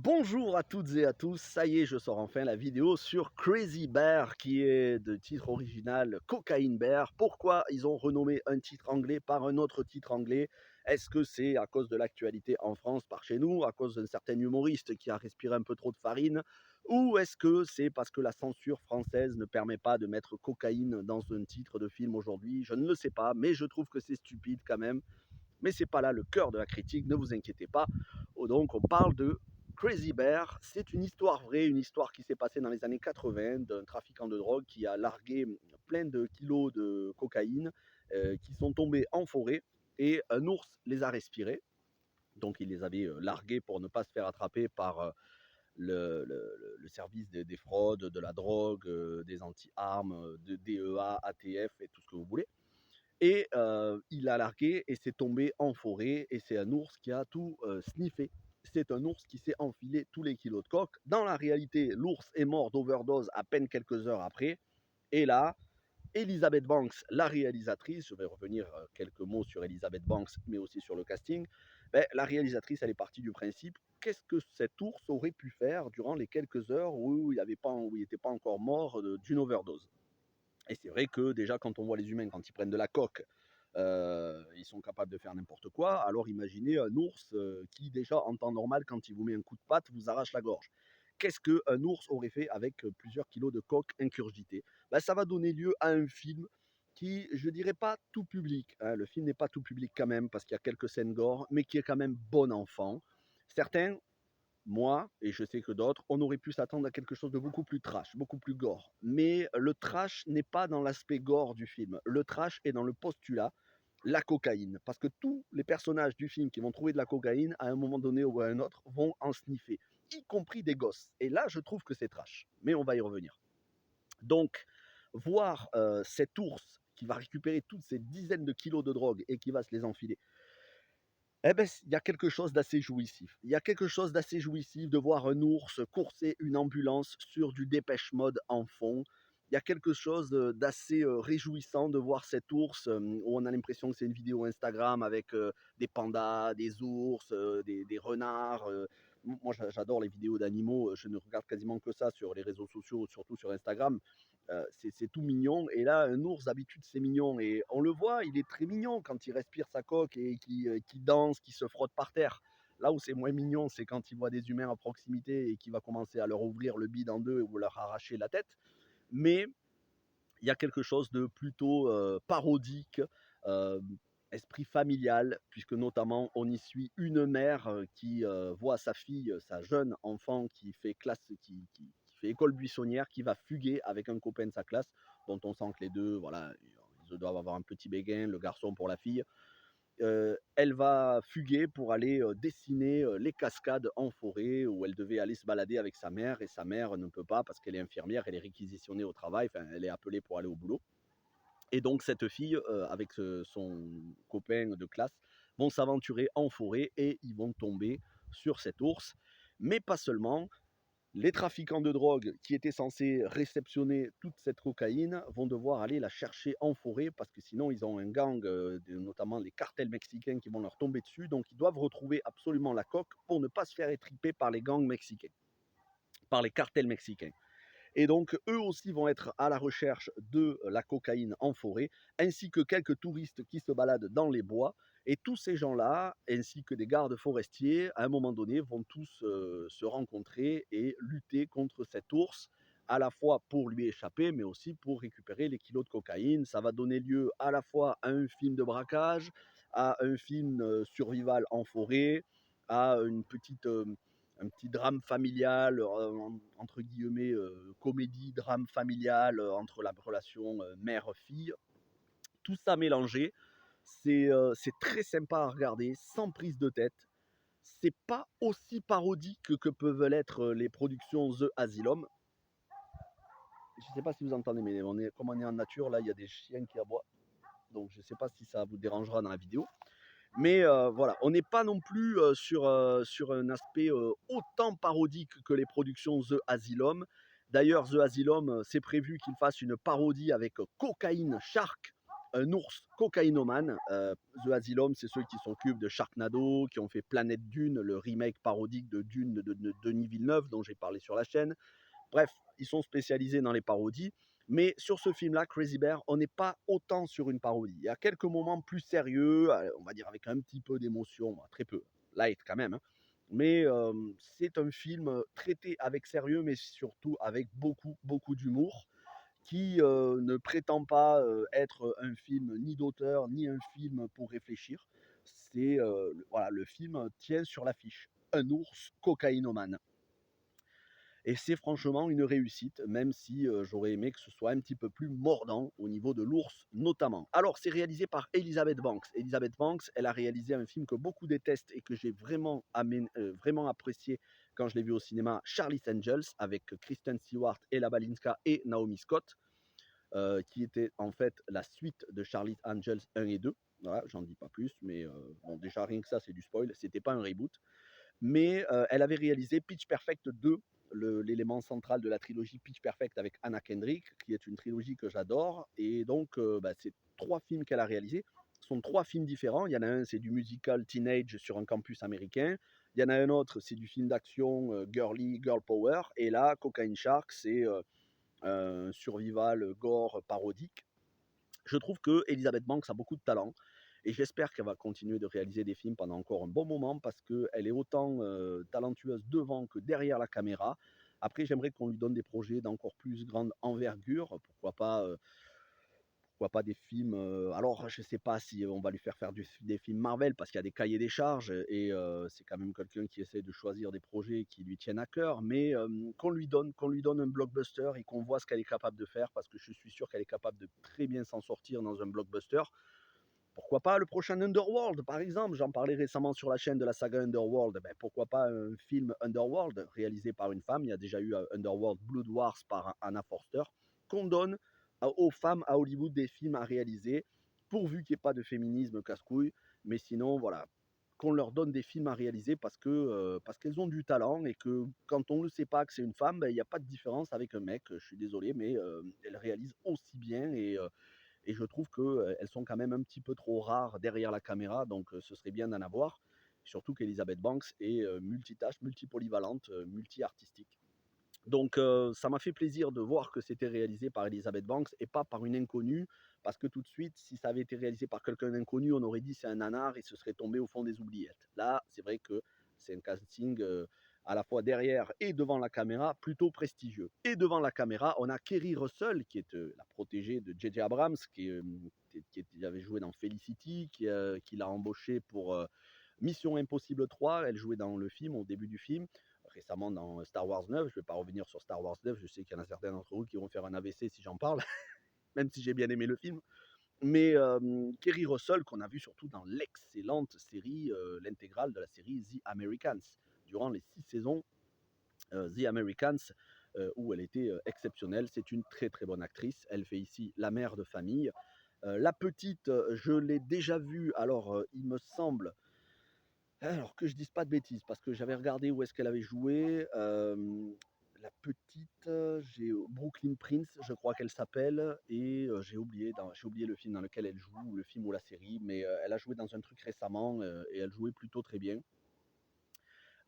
Bonjour à toutes et à tous, ça y est, je sors enfin la vidéo sur Crazy Bear qui est de titre original Cocaine Bear. Pourquoi ils ont renommé un titre anglais par un autre titre anglais? Est-ce que c'est à cause de l'actualité en France par chez nous, à cause d'un certain humoriste qui a respiré un peu trop de farine? Ou est-ce que c'est parce que la censure française ne permet pas de mettre cocaïne dans un titre de film aujourd'hui? Je ne le sais pas, mais je trouve que c'est stupide quand même. Mais c'est pas là le cœur de la critique, ne vous inquiétez pas. Donc on parle de Crazy Bear. C'est une histoire vraie, une histoire qui s'est passée dans les années 80 d'un trafiquant de drogue qui a largué plein de kilos de cocaïne qui sont tombés en forêt et un ours les a respirés. Donc il les avait largués pour ne pas se faire attraper par le service des fraudes, de la drogue, des anti-armes, de DEA, ATF et tout ce que vous voulez. Et il a largué et c'est tombé en forêt et c'est un ours qui a tout sniffé. C'est un ours qui s'est enfilé tous les kilos de coke. Dans la réalité, l'ours est mort d'overdose à peine quelques heures après. Et là, Elizabeth Banks, la réalisatrice, je vais revenir quelques mots sur Elizabeth Banks, mais aussi sur le casting, ben, la réalisatrice, elle est partie du principe, qu'est-ce que cet ours aurait pu faire durant les quelques heures où il n'était pas encore mort d'une overdose. Et c'est vrai que déjà, quand on voit les humains, quand ils prennent de la coke, ils sont capables de faire n'importe quoi. Alors imaginez un ours qui, déjà, en temps normal, quand il vous met un coup de patte, vous arrache la gorge. Qu'est-ce qu'un ours aurait fait avec plusieurs kilos de coke incurgitée? Ben, ça va donner lieu à un film qui, je dirais pas tout public, hein. Le film n'est pas tout public quand même, parce qu'il y a quelques scènes gore, mais qui est quand même bon enfant. Certains, moi, et je sais que d'autres, on aurait pu s'attendre à quelque chose de beaucoup plus trash, beaucoup plus gore. Mais le trash n'est pas dans l'aspect gore du film. Le trash est dans le postulat, la cocaïne. Parce que tous les personnages du film qui vont trouver de la cocaïne, à un moment donné ou à un autre, vont en sniffer, y compris des gosses. Et là, je trouve que c'est trash. Mais on va y revenir. Donc, voir cet ours qui va récupérer toutes ces dizaines de kilos de drogue et qui va se les enfiler, eh ben, il y a quelque chose d'assez jouissif. Il y a quelque chose d'assez jouissif de voir un ours courser une ambulance sur du Dépêche Mode en fond. Il y a quelque chose d'assez réjouissant de voir cet ours où on a l'impression que c'est une vidéo Instagram avec des pandas, des ours, des renards. Moi, j'adore les vidéos d'animaux. Je ne regarde quasiment que ça sur les réseaux sociaux, surtout sur Instagram. C'est tout mignon. Et là, un ours, d'habitude, c'est mignon. Et on le voit, il est très mignon quand il respire sa coque et qui danse, qui se frotte par terre. Là où c'est moins mignon, c'est quand il voit des humains à proximité et qu'il va commencer à leur ouvrir le bide en deux ou leur arracher la tête. Mais il y a quelque chose de plutôt parodique, euh, esprit familial, puisque notamment on y suit une mère qui voit sa fille, sa jeune enfant qui fait classe, qui fait école buissonnière, qui va fuguer avec un copain de sa classe, dont on sent que les deux, voilà, ils doivent avoir un petit béguin, le garçon pour la fille. Elle va fuguer pour aller dessiner les cascades en forêt où elle devait aller se balader avec sa mère et sa mère ne peut pas parce qu'elle est infirmière, elle est réquisitionnée au travail, enfin elle est appelée pour aller au boulot. Et donc cette fille avec son copain de classe vont s'aventurer en forêt et ils vont tomber sur cet ours, mais pas seulement. Les trafiquants de drogue qui étaient censés réceptionner toute cette cocaïne vont devoir aller la chercher en forêt parce que sinon ils ont un gang, notamment les cartels mexicains qui vont leur tomber dessus. Donc ils doivent retrouver absolument la coque pour ne pas se faire étriper par les gangs mexicains, par les cartels mexicains. Et donc, eux aussi vont être à la recherche de la cocaïne en forêt, ainsi que quelques touristes qui se baladent dans les bois. Et tous ces gens-là, ainsi que des gardes forestiers, à un moment donné, vont tous se rencontrer et lutter contre cet ours, à la fois pour lui échapper, mais aussi pour récupérer les kilos de cocaïne. Ça va donner lieu à la fois à un film de braquage, à un film survival en forêt, à un petit drame familial, entre guillemets, comédie, drame familial entre la relation mère-fille. Tout ça mélangé, c'est très sympa à regarder, sans prise de tête. C'est pas aussi parodique que peuvent l'être les productions The Asylum. Je sais pas si vous entendez, mais comme on est en nature, là, il y a des chiens qui aboient. Donc je sais pas si ça vous dérangera dans la vidéo. Mais voilà, on n'est pas non plus sur un aspect autant parodique que les productions The Asylum. D'ailleurs, The Asylum, c'est prévu qu'il fasse une parodie avec Cocaine Shark. un ours cocaïnomane. The Asylum, c'est ceux qui s'occupent de Sharknado, qui ont fait Planète Dune, le remake parodique de Dune de Denis Villeneuve, dont j'ai parlé sur la chaîne. Bref, ils sont spécialisés dans les parodies. Mais sur ce film-là, Crazy Bear, on n'est pas autant sur une parodie. Il y a quelques moments plus sérieux, on va dire avec un petit peu d'émotion, très peu, light quand même, hein. Mais c'est un film traité avec sérieux, mais surtout avec beaucoup, beaucoup d'humour, qui ne prétend pas être un film ni d'auteur, ni un film pour réfléchir. C'est voilà, le film tient sur l'affiche. Un ours cocaïnomane. Et c'est franchement une réussite, même si j'aurais aimé que ce soit un petit peu plus mordant au niveau de l'ours notamment. Alors, c'est réalisé par Elizabeth Banks. Elizabeth Banks, elle a réalisé un film que beaucoup détestent et que j'ai vraiment, vraiment apprécié quand je l'ai vu au cinéma, Charlie's Angels, avec Kristen Stewart, Ella Balinska et Naomi Scott, qui était en fait la suite de Charlie's Angels 1 et 2. Voilà, j'en dis pas plus, mais bon, déjà rien que ça, c'est du spoil. C'était pas un reboot. Mais elle avait réalisé Pitch Perfect 2, l'élément central de la trilogie Pitch Perfect avec Anna Kendrick, qui est une trilogie que j'adore. Et donc, c'est 3 films qu'elle a réalisés. Ce sont 3 films différents. Il y en a un, c'est du musical teenage sur un campus américain. Il y en a un autre, c'est du film d'action girly, girl power. Et là, Cocaine Shark, c'est un survival gore parodique. Je trouve que Elizabeth Banks a beaucoup de talent et j'espère qu'elle va continuer de réaliser des films pendant encore un bon moment parce qu'elle est autant talentueuse devant que derrière la caméra. Après, j'aimerais qu'on lui donne des projets d'encore plus grande envergure. Pourquoi pas des films. Alors, je ne sais pas si on va lui faire des films Marvel parce qu'il y a des cahiers des charges et c'est quand même quelqu'un qui essaie de choisir des projets qui lui tiennent à cœur. Mais qu'on lui donne un blockbuster et qu'on voit ce qu'elle est capable de faire parce que je suis sûr qu'elle est capable de très bien s'en sortir dans un blockbuster. Pourquoi pas le prochain Underworld, par exemple? J'en parlais récemment sur la chaîne de la saga Underworld. Ben, pourquoi pas un film Underworld réalisé par une femme? Il y a déjà eu Underworld Blood Wars par Anna Forster. Qu'on donne aux femmes à Hollywood des films à réaliser, pourvu qu'il n'y ait pas de féminisme casse-couille. Mais sinon, voilà, qu'on leur donne des films à réaliser parce qu'elles ont du talent et que quand on ne sait pas que c'est une femme, ben, il n'y a pas de différence avec un mec. Je suis désolé, mais elles réalisent aussi bien et je trouve qu'elles sont quand même un petit peu trop rares derrière la caméra, donc ce serait bien d'en avoir. Surtout qu'Elizabeth Banks est multitâche, multipolyvalente, multi-artistique. Donc ça m'a fait plaisir de voir que c'était réalisé par Elizabeth Banks et pas par une inconnue, parce que tout de suite, si ça avait été réalisé par quelqu'un d'inconnu, on aurait dit c'est un nanar et ce serait tombé au fond des oubliettes. Là, c'est vrai que c'est un casting à la fois derrière et devant la caméra plutôt prestigieux. Et devant la caméra, on a Kerry Russell, qui est la protégée de J.J. Abrams, qui avait joué dans Felicity, qui l'a embauché pour Mission Impossible 3. Elle jouait dans le film, au début du film récemment dans Star Wars 9. Je ne vais pas revenir sur Star Wars 9. Je sais qu'il y en a certains d'entre vous qui vont faire un AVC si j'en parle, même si j'ai bien aimé le film. Mais Kerry Russell, qu'on a vu surtout dans l'excellente série, l'intégrale de la série The Americans, durant les 6 saisons The Americans, où elle était exceptionnelle. C'est une très très bonne actrice. Elle fait ici la mère de famille. La petite, je l'ai déjà vue, alors il me semble, alors que je dise pas de bêtises, parce que j'avais regardé où est-ce qu'elle avait joué. La petite, j'ai Brooklyn Prince, je crois qu'elle s'appelle, et j'ai oublié le film dans lequel elle joue, ou le film ou la série, mais elle a joué dans un truc récemment et elle jouait plutôt très bien.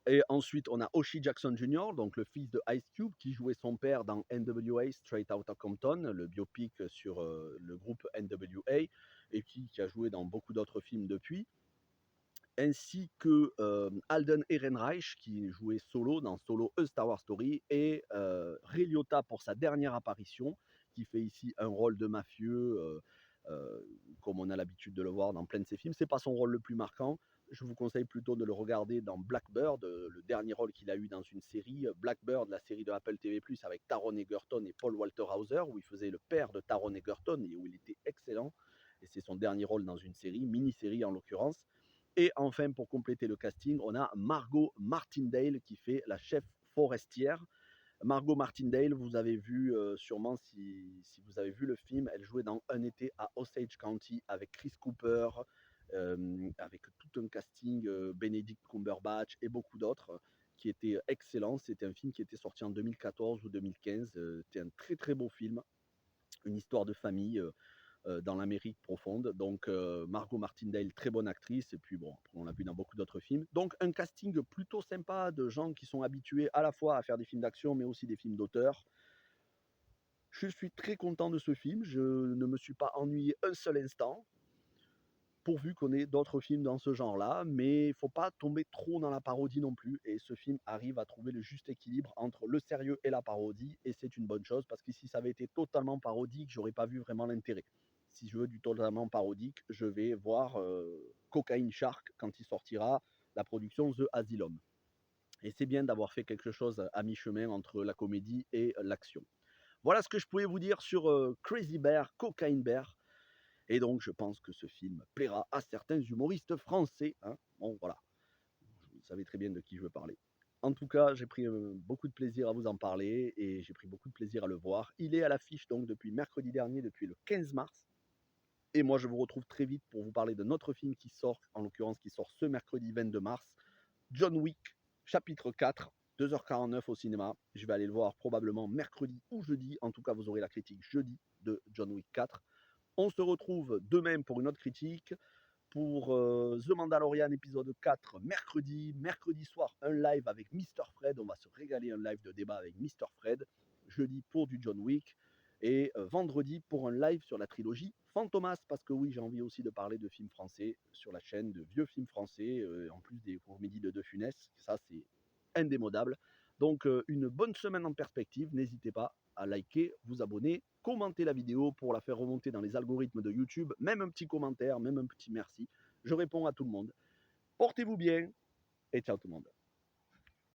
Et ensuite, on a Oshie Jackson Jr., donc le fils de Ice Cube, qui jouait son père dans NWA Straight Outta Compton, le biopic sur le groupe NWA, et qui a joué dans beaucoup d'autres films depuis, ainsi que Alden Ehrenreich qui jouait Solo dans Solo A Star Wars Story et Ray Liotta pour sa dernière apparition qui fait ici un rôle de mafieux euh, comme on a l'habitude de le voir dans plein de ses films. C'est pas son rôle le plus marquant. Je vous conseille plutôt de le regarder dans Blackbird, le dernier rôle qu'il a eu dans une série, Blackbird, la série de Apple TV+, avec Taron Egerton et Paul Walter Hauser, où il faisait le père de Taron Egerton et où il était excellent. Et c'est son dernier rôle dans une série, mini-série en l'occurrence. Et enfin, pour compléter le casting, on a Margot Martindale qui fait la chef forestière. Margot Martindale, vous avez vu sûrement si vous avez vu le film, elle jouait dans Un été à Osage County avec Chris Cooper, avec tout un casting, Benedict Cumberbatch et beaucoup d'autres qui étaient excellents. C'était un film qui était sorti en 2014 ou 2015. C'était un très très beau film, une histoire de famille dans l'Amérique profonde. Donc Margot Martindale, très bonne actrice, et puis bon, on l'a vu dans beaucoup d'autres films. Donc un casting plutôt sympa de gens qui sont habitués à la fois à faire des films d'action, mais aussi des films d'auteur. Je suis très content de ce film, je ne me suis pas ennuyé un seul instant, pourvu qu'on ait d'autres films dans ce genre-là, mais il ne faut pas tomber trop dans la parodie non plus. Et ce film arrive à trouver le juste équilibre entre le sérieux et la parodie, et c'est une bonne chose, parce que si ça avait été totalement parodique, j'aurais pas vu vraiment l'intérêt. Si je veux du totalement parodique, je vais voir Cocaine Shark quand il sortira, la production The Asylum. Et c'est bien d'avoir fait quelque chose à mi-chemin entre la comédie et l'action. Voilà ce que je pouvais vous dire sur Crazy Bear, Cocaine Bear. Et donc, je pense que ce film plaira à certains humoristes français, hein. Bon, voilà, vous savez très bien de qui je veux parler. En tout cas, j'ai pris beaucoup de plaisir à vous en parler, et j'ai pris beaucoup de plaisir à le voir. Il est à l'affiche donc depuis mercredi dernier, depuis le 15 mars. Et moi, je vous retrouve très vite pour vous parler de notre film qui sort, en l'occurrence qui sort ce mercredi 22 mars, John Wick, chapitre 4, 2h49 au cinéma. Je vais aller le voir probablement mercredi ou jeudi. En tout cas, vous aurez la critique jeudi de John Wick 4. On se retrouve demain pour une autre critique, pour The Mandalorian épisode 4 mercredi. Mercredi soir, un live avec Mr. Fred. On va se régaler, un live de débat avec Mr. Fred. Jeudi pour du John Wick. Et vendredi pour un live sur la trilogie Fantomas. Parce que oui, j'ai envie aussi de parler de films français sur la chaîne, de vieux films français, en plus des comédies de Funès. Ça, c'est indémodable. Donc une bonne semaine en perspective. N'hésitez pas à liker, vous abonner, commenter la vidéo pour la faire remonter dans les algorithmes de YouTube. Même un petit commentaire, même un petit merci. Je réponds à tout le monde. Portez-vous bien et ciao tout le monde.